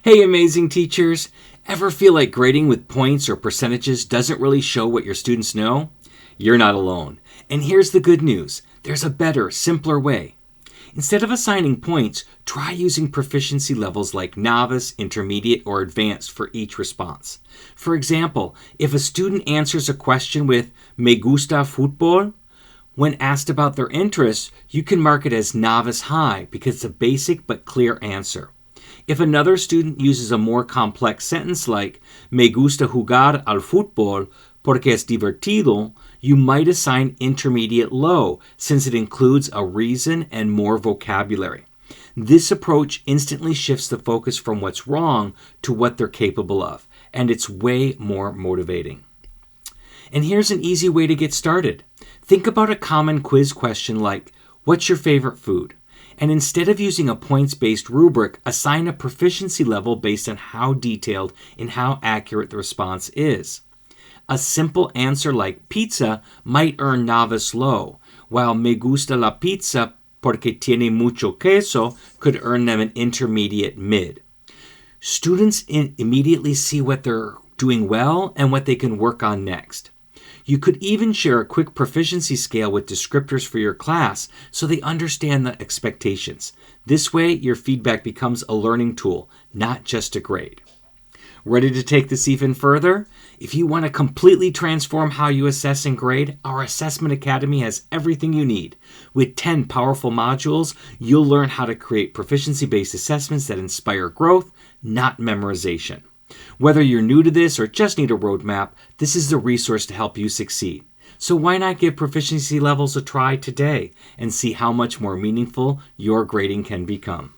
Hey, amazing teachers! Ever feel like grading with points or percentages doesn't really show what your students know? You're not alone. And here's the good news. There's a better, simpler way. Instead of assigning points, try using proficiency levels like novice, intermediate, or advanced for each response. For example, if a student answers a question with "Me gusta fútbol," when asked about their interests, you can mark it as novice high because it's a basic but clear answer. If another student uses a more complex sentence like "Me gusta jugar al fútbol porque es divertido," you might assign intermediate low since it includes a reason and more vocabulary. This approach instantly shifts the focus from what's wrong to what they're capable of, and it's way more motivating. And here's an easy way to get started. Think about a common quiz question like, "What's your favorite food?" And instead of using a points-based rubric, assign a proficiency level based on how detailed and how accurate the response is. A simple answer like pizza might earn novice low, while "Me gusta la pizza porque tiene mucho queso" could earn them an intermediate mid. Students immediately see what they're doing well and what they can work on next. You could even share a quick proficiency scale with descriptors for your class so they understand the expectations. This way, your feedback becomes a learning tool, not just a grade. Ready to take this even further? If you want to completely transform how you assess and grade, our Assessment Academy has everything you need. With 10 powerful modules, you'll learn how to create proficiency-based assessments that inspire growth, not memorization. Whether you're new to this or just need a roadmap, this is the resource to help you succeed. So why not give proficiency levels a try today and see how much more meaningful your grading can become?